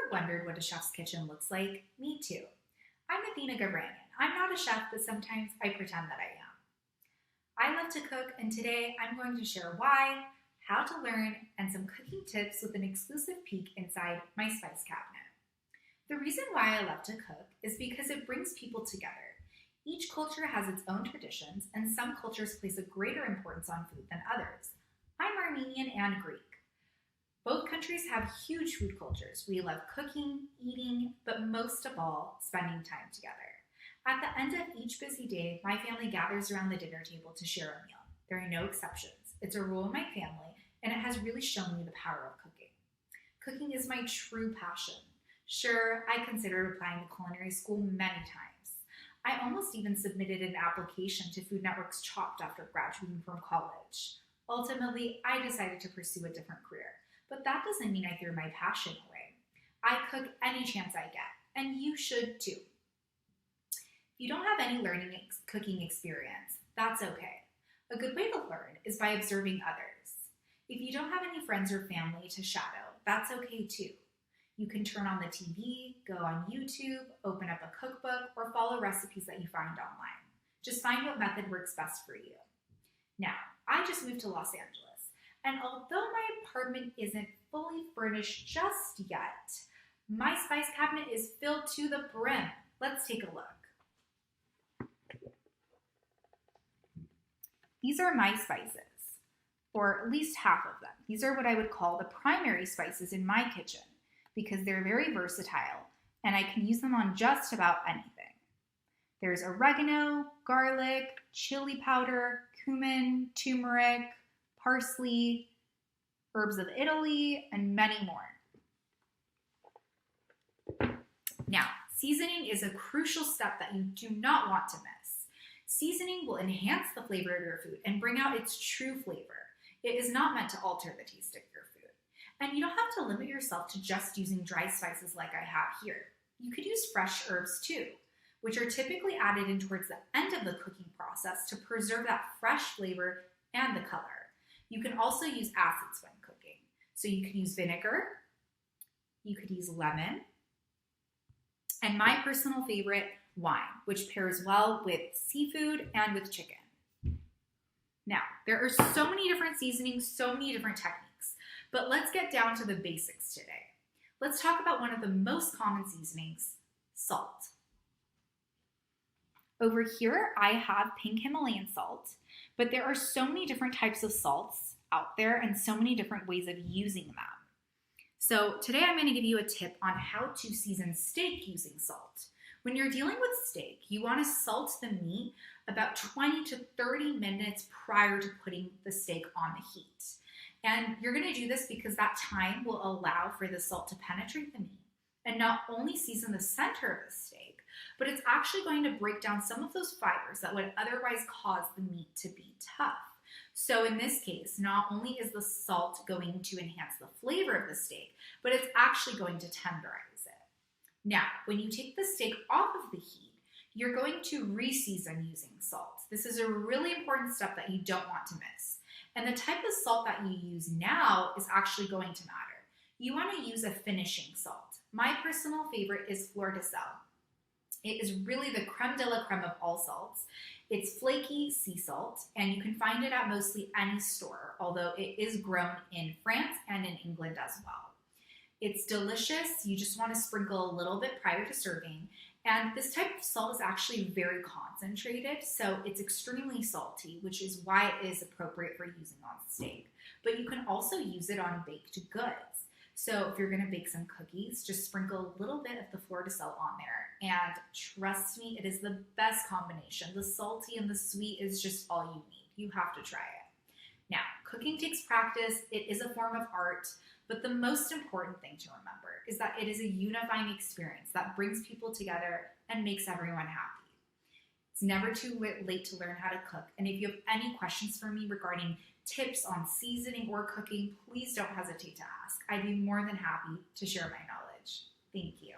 ever wondered what a chef's kitchen looks like? Me too. I'm Athena. I'm not a chef, but sometimes I pretend that I am. I love to cook, and today I'm going to share why, how to learn, and some cooking tips with an exclusive peek inside my spice cabinet. The reason why I love to cook is because it brings people together. Each culture has its own traditions, and some cultures place a greater importance on food than others. I'm Armenian and Greek. Both countries have huge food cultures. We love cooking, eating, but most of all, spending time together. At the end of each busy day, my family gathers around the dinner table to share a meal. There are no exceptions. It's a rule in my family, and it has really shown me the power of cooking. Cooking is my true passion. Sure, I considered applying to culinary school many times. I almost even submitted an application to Food Network's Chopped after graduating from college. Ultimately, I decided to pursue a different career. But that doesn't mean I threw my passion away. I cook any chance I get, and you should too. If you don't have any cooking experience, that's okay. A good way to learn is by observing others. If you don't have any friends or family to shadow, that's okay too. You can turn on the TV, go on YouTube, open up a cookbook, or follow recipes that you find online. Just find what method works best for you. Now, I just moved to Los Angeles. And although my apartment isn't fully furnished just yet, my spice cabinet is filled to the brim. Let's take a look. These are my spices, or at least half of them. These are what I would call the primary spices in my kitchen because they're very versatile and I can use them on just about anything. There's oregano, garlic, chili powder, cumin, turmeric, parsley, herbs of Italy, and many more. Now, seasoning is a crucial step that you do not want to miss. Seasoning will enhance the flavor of your food and bring out its true flavor. It is not meant to alter the taste of your food. And you don't have to limit yourself to just using dry spices like I have here. You could use fresh herbs too, which are typically added in towards the end of the cooking process to preserve that fresh flavor and the color. You can also use acids when cooking. So you can use vinegar, you could use lemon, and my personal favorite, wine, which pairs well with seafood and with chicken. Now, there are so many different seasonings, so many different techniques, but let's get down to the basics today. Let's talk about one of the most common seasonings, salt. Over here, I have pink Himalayan salt, but there are so many different types of salts out there and so many different ways of using them. So today I'm going to give you a tip on how to season steak using salt. When you're dealing with steak, you want to salt the meat about 20 to 30 minutes prior to putting the steak on the heat. And you're going to do this because that time will allow for the salt to penetrate the meat and not only season the center of the steak, but it's actually going to break down some of those fibers that would otherwise cause the meat to be tough. So in this case, not only is the salt going to enhance the flavor of the steak, but it's actually going to tenderize it. Now, when you take the steak off of the heat, you're going to re-season using salt. This is a really important step that you don't want to miss. And the type of salt that you use now is actually going to matter. You want to use a finishing salt. My personal favorite is Fleur de Sel. It is really the creme de la creme of all salts. It's flaky sea salt, and you can find it at mostly any store, although it is grown in France and in England as well. It's delicious. You just want to sprinkle a little bit prior to serving, and this type of salt is actually very concentrated, so it's extremely salty, which is why it is appropriate for using on steak. But you can also use it on baked goods. So if you're going to bake some cookies, just sprinkle a little bit of the Fleur de Sel on there. And trust me, it is the best combination. The salty and the sweet is just all you need. You have to try it. Now, cooking takes practice. It is a form of art. But the most important thing to remember is that it is a unifying experience that brings people together and makes everyone happy. It's never too late to learn how to cook. And if you have any questions for me regarding tips on seasoning or cooking, please don't hesitate to ask. I'd be more than happy to share my knowledge. Thank you.